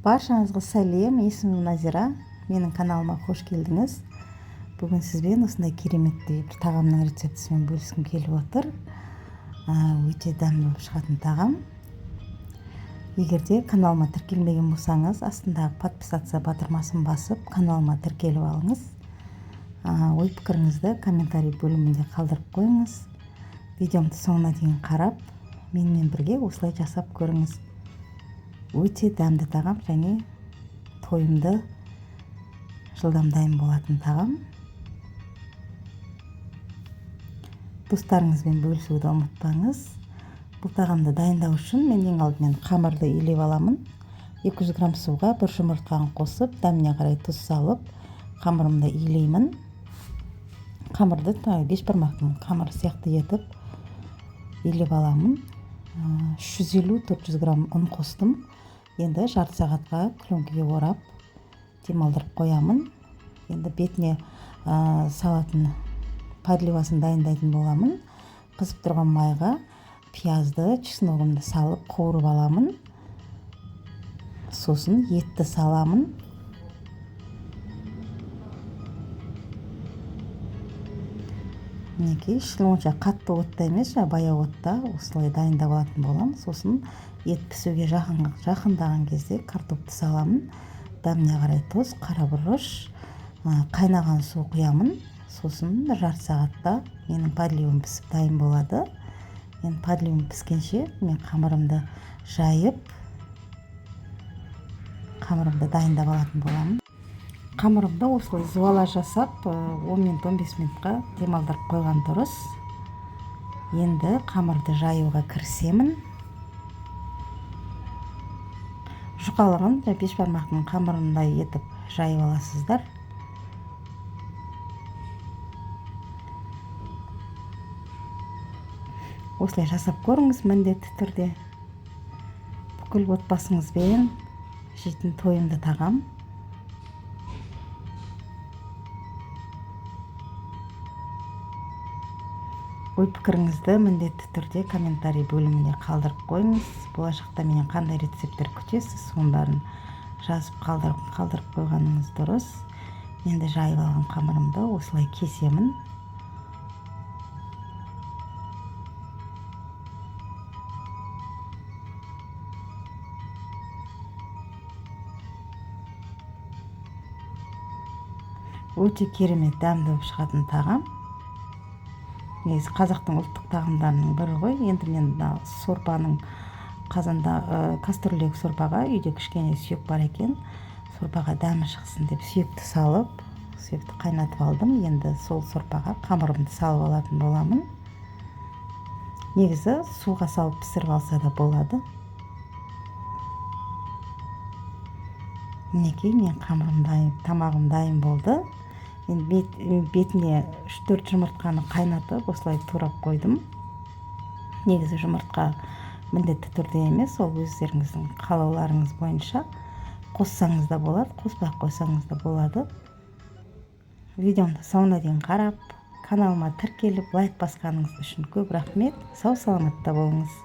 Баршаңызға сәлем, есімім Назира. Менің каналыма қош келдіңіз. Бүгін сізбен осындай кереметтей бір тағамның рецептісімен бөліскім келіп отыр. Өте дәмді болып шығатын тағам. Егер де каналыма тіркелмеген болсаңыз, астындағы подписаться батырмасын басып, каналыма тіркеліп алыңыз. Ой пікіріңізді комментарий бөлімінде қалдырып қойыңыз. Видеомды соңына дейін қарап, менімен бірге осылай жасап көріңіз. Өте дәмді тағам және тойымды жылдам дайын болатын тағам. Достарыңызбен бөлісуді ұмытпаңыз. Бұл тағамды дайындау үшін мен ең алдымен қамырды илеп аламын. 200 грамм суға бір жұмыртқаны қосып, дәміне қарай тұз салып, қамырымды илеймін. Қамырды бешбармақтың қамыры сияқты етіп илеп аламын. 350-400 грамм ұн қостым. Енді жарты сағатқа пленкаға орап демалдырып қоямын. Енді бетіне салатын подливасын дайындайтын боламын. Қызып тұрған майға пиязды, чесногымды салып қуырып аламын. Сосын етті саламын. Мінекей, онша қатты отта емес, баяу отта осылай дайындап алатын боламын. Сосын ет пісуге жақындаған кезде картопты саламын. Дәміне қарай тұз, қара бұрыш, қайнаған су құямын. Сосын жарты сағатта менің подливым пісіп дайын болады. Мен подливым піскенше мен қамырымды жайып, қамырымды дайындап алатын боламын. Қамырымды осылай зуала жасап 10-15 минутқа демалдырып қойған дұрыс. Енді қамырды жаюға кірісемін. Жұқалығын бешбармақтың қамырындай етіп жайып аласыздар. Осылай жасап көріңіз міндетті түрде. Бүкіл отбасыңызбен жейтін тойымды тағам. Ой пікіріңізді міндетті түрде комментарий бөліміне қалдырып қойыңыз. Болашақта менен қандай рецепттер күтесіз, соның бәрін жазып қалдырып қойғаныңыз дұрыс. Енді жайып алған қамырымды осылай кесемін. Өте керемет дәмді болып шығатын тағам. Негізі қазақтың ұлттық тағамдарының бірі ғой. Енді мен сорпаның қазанда кастрюльдегі сорпаға үйде кішкене сүйек бар екен. Сорпаға дәмі шықсын деп сүйекті салып, сүйекті қайнатып алдым. Енді сол сорпаға қамырымды салып алатын боламын. Негізі суға салып пісіріп алса да болады. Мінекей, мен қамырым дайын, тамағым дайын болды. Бетіне 3-4 жұмыртқаны қайнатып, осылай турап қойдым. Негізі жұмыртқа міндетті түрде емес, ол өздеріңіздің қалауларыңыз бойынша қоссаңыз да болады, қоспай қойсаңыз да болады. Видеомды соңына дейін қарап, каналыма тіркеліп, лайк басқаныңыз үшін көп рахмет. Сау саламатта болыңыз.